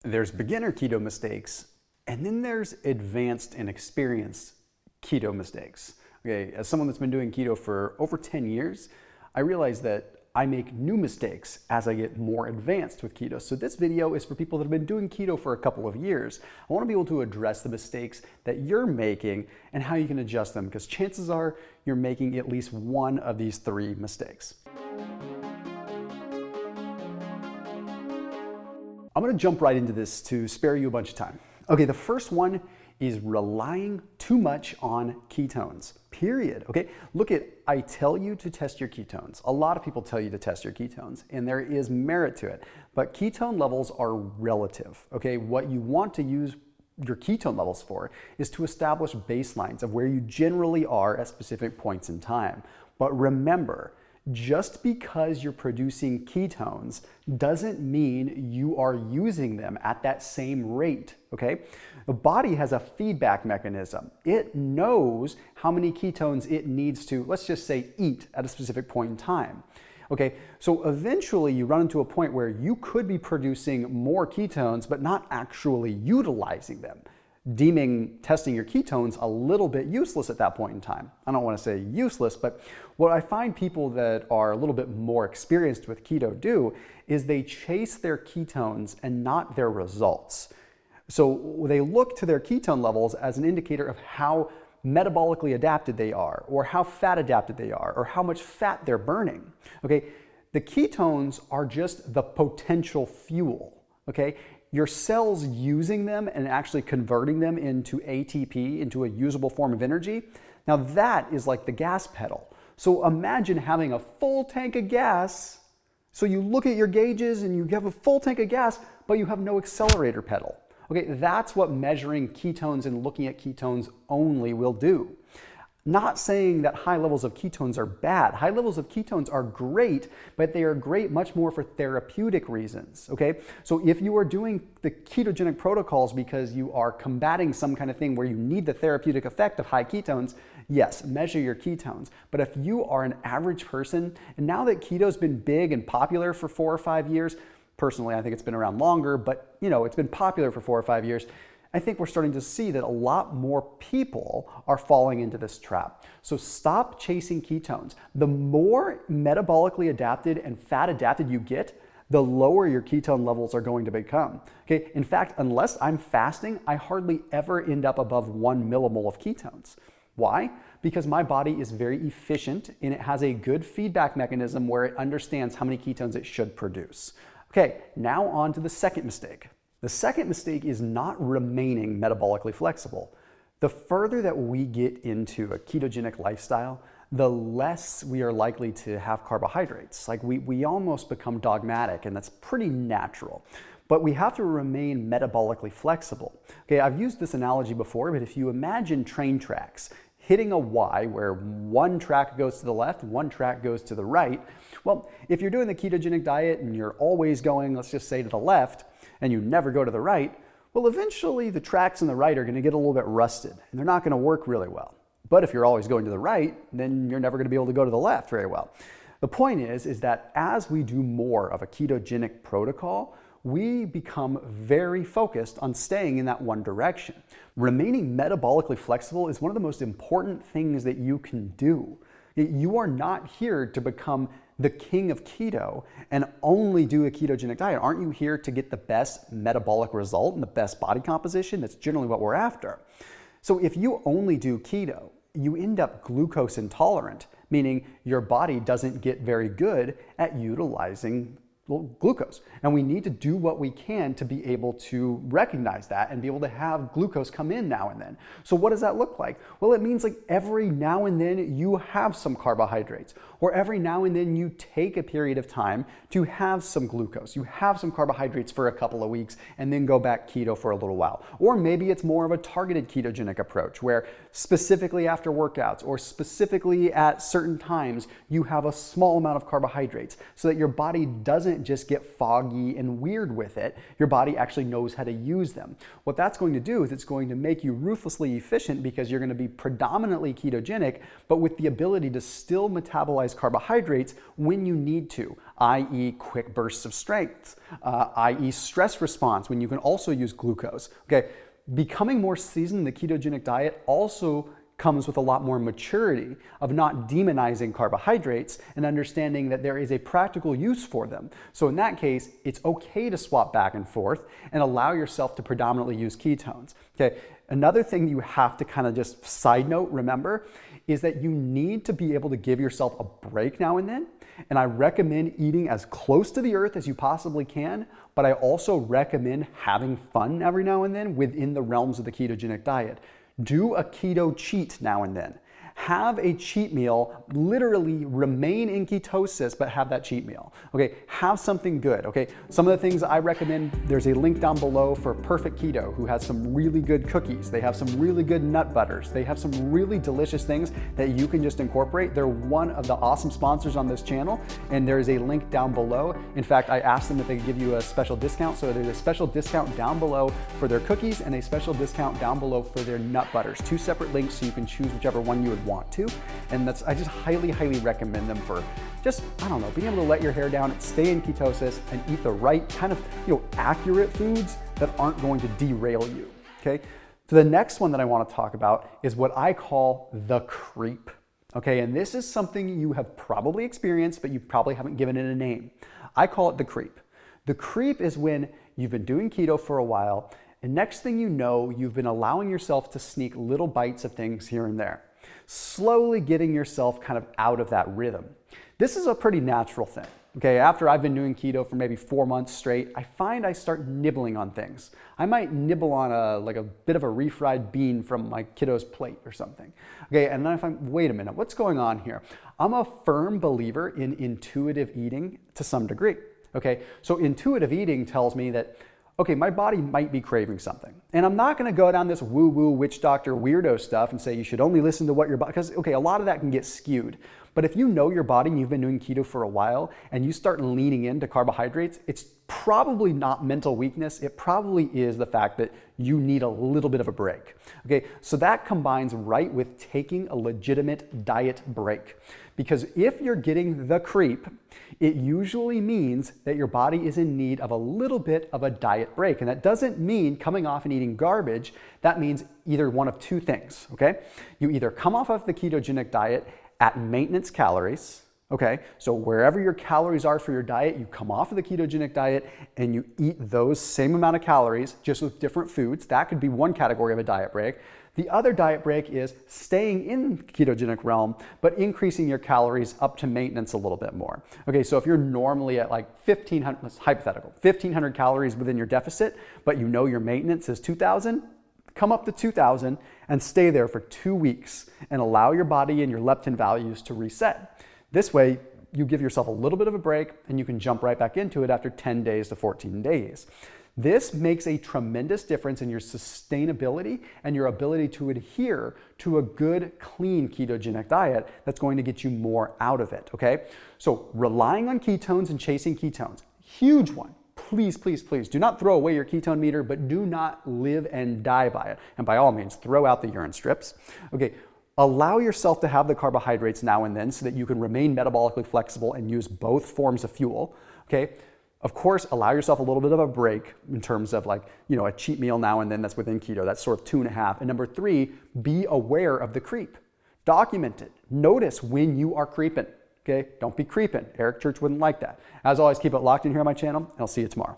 There's beginner keto mistakes, and then there's advanced and experienced keto mistakes. Okay, as someone that's been doing keto for over 10 years, I realize that I make new mistakes as I get more advanced with keto. So this video is for people that have been doing keto for a couple of years. I want to be able to address the mistakes that you're making and how you can adjust them, because chances are you're making at least one of these three mistakes. I'm going to jump right into this to spare you a bunch of time. Okay, the first one is relying too much on ketones, period. Okay, look at, I tell you to test your ketones. A lot of people tell you to test your ketones, and there is merit to it. But ketone levels are relative. Okay, what you want to use your ketone levels for is to establish baselines of where you generally are at specific points in time. But remember, just because you're producing ketones doesn't mean you are using them at that same rate, okay? The body has a feedback mechanism. It knows how many ketones it needs to, let's just say, eat at a specific point in time. Okay, so eventually you run into a point where you could be producing more ketones but not actually utilizing them, deeming testing your ketones a little bit useless at that point in time. I don't want to say useless, but what I find people that are a little bit more experienced with keto do is they chase their ketones and not their results. So they look to their ketone levels as an indicator of how metabolically adapted they are, or how fat adapted they are, or how much fat they're burning. Okay, the ketones are just the potential fuel. Okay, your cells using them and actually converting them into ATP, into a usable form of energy, now that is like the gas pedal. So imagine having a full tank of gas. So you look at your gauges and you have a full tank of gas, but you have no accelerator pedal. Okay, that's what measuring ketones and looking at ketones only will do. Not saying that high levels of ketones are bad. High levels of ketones are great, but they are great much more for therapeutic reasons, okay? So if you are doing the ketogenic protocols because you are combating some kind of thing where you need the therapeutic effect of high ketones, yes, measure your ketones. But if you are an average person, and now that keto's been big and popular for 4 or 5 years, personally, I think it's been around longer, but it's been popular for 4 or 5 years. I think we're starting to see that a lot more people are falling into this trap. So stop chasing ketones. The more metabolically adapted and fat adapted you get, the lower your ketone levels are going to become. Okay? In fact, unless I'm fasting, I hardly ever end up above 1 millimole of ketones. Why? Because my body is very efficient and it has a good feedback mechanism where it understands how many ketones it should produce. Okay, now on to the second mistake. The second mistake is not remaining metabolically flexible. The further that we get into a ketogenic lifestyle, the less we are likely to have carbohydrates. Like we almost become dogmatic, and that's pretty natural. But we have to remain metabolically flexible. Okay, I've used this analogy before, but if you imagine train tracks hitting a Y where one track goes to the left, one track goes to the right, well, if you're doing the ketogenic diet and you're always going, let's just say, to the left, and you never go to the right, well, eventually the tracks on the right are going to get a little bit rusted, and they're not going to work really well. But if you're always going to the right, then you're never going to be able to go to the left very well. The point is that as we do more of a ketogenic protocol, we become very focused on staying in that one direction. Remaining metabolically flexible is one of the most important things that you can do. You are not here to become the king of keto and only do a ketogenic diet. Aren't you here to get the best metabolic result and the best body composition? That's generally what we're after. So if you only do keto, you end up glucose intolerant, meaning your body doesn't get very good at utilizing glucose. And we need to do what we can to be able to recognize that and be able to have glucose come in now and then. So what does that look like? Well, it means like every now and then you have some carbohydrates, or every now and then you take a period of time to have some glucose. You have some carbohydrates for a couple of weeks and then go back keto for a little while. Or maybe it's more of a targeted ketogenic approach where specifically after workouts or specifically at certain times, you have a small amount of carbohydrates so that your body doesn't just get foggy and weird with it. Your body actually knows how to use them. What that's going to do is it's going to make you ruthlessly efficient because you're going to be predominantly ketogenic, but with the ability to still metabolize carbohydrates when you need to. i.e. quick bursts of strength, i.e. stress response when you can also use glucose. Okay, becoming more seasoned in the ketogenic diet also comes with a lot more maturity of not demonizing carbohydrates and understanding that there is a practical use for them. So in that case, it's okay to swap back and forth and allow yourself to predominantly use ketones. Okay, another thing you have to kind of just side note remember is that you need to be able to give yourself a break now and then. And I recommend eating as close to the earth as you possibly can, but I also recommend having fun every now and then within the realms of the ketogenic diet. Do a keto cheat now and then. Have a cheat meal, literally remain in ketosis, but have that cheat meal. Okay, have something good. Okay, some of the things I recommend, there's a link down below for Perfect Keto, who has some really good cookies. They have some really good nut butters. They have some really delicious things that you can just incorporate. They're one of the awesome sponsors on this channel, and there's a link down below. In fact, I asked them if they could give you a special discount, so there's a special discount down below for their cookies and a special discount down below for their nut butters. 2 separate links, so you can choose whichever one you would want to. And I just highly recommend them for just, I don't know, being able to let your hair down, stay in ketosis, and eat the right kind of, accurate foods that aren't going to derail you, okay? So the next one that I want to talk about is what I call the creep, okay? And this is something you have probably experienced, but you probably haven't given it a name. I call it the creep. The creep is when you've been doing keto for a while, and next thing you know, you've been allowing yourself to sneak little bites of things here and there, slowly getting yourself kind of out of that rhythm. This is a pretty natural thing. Okay, after I've been doing keto for maybe 4 months straight, I find I start nibbling on things. I might nibble on a bit of a refried bean from my kiddo's plate or something. Okay, and then I find, wait a minute, what's going on here? I'm a firm believer in intuitive eating to some degree. Okay, so intuitive eating tells me that, okay, my body might be craving something. And I'm not gonna go down this woo-woo witch doctor weirdo stuff and say you should only listen to what your body, because okay, a lot of that can get skewed. But if you know your body and you've been doing keto for a while and you start leaning into carbohydrates, it's probably not mental weakness. It probably is the fact that you need a little bit of a break. Okay, so that combines right with taking a legitimate diet break. Because if you're getting the creep, it usually means that your body is in need of a little bit of a diet break. And that doesn't mean coming off and eating garbage. That means either one of 2 things, okay? You either come off of the ketogenic diet at maintenance calories, okay? So wherever your calories are for your diet, you come off of the ketogenic diet and you eat those same amount of calories, just with different foods. That could be one category of a diet break. The other diet break is staying in the ketogenic realm, but increasing your calories up to maintenance a little bit more. Okay, so if you're normally at like 1,500, let's hypothetical, 1,500 calories within your deficit, but you know your maintenance is 2,000, come up to 2,000 and stay there for 2 weeks and allow your body and your leptin values to reset. This way, you give yourself a little bit of a break and you can jump right back into it after 10 days to 14 days. This makes a tremendous difference in your sustainability and your ability to adhere to a good, clean ketogenic diet that's going to get you more out of it, okay? So relying on ketones and chasing ketones, huge one. Please, please, please do not throw away your ketone meter, but do not live and die by it. And by all means, throw out the urine strips. Okay, allow yourself to have the carbohydrates now and then so that you can remain metabolically flexible and use both forms of fuel, okay? Of course, allow yourself a little bit of a break in terms of like, a cheat meal now and then that's within keto. That's sort of 2.5. And number 3, be aware of the creep. Document it. Notice when you are creeping, okay? Don't be creeping. Eric Church wouldn't like that. As always, keep it locked in here on my channel, and I'll see you tomorrow.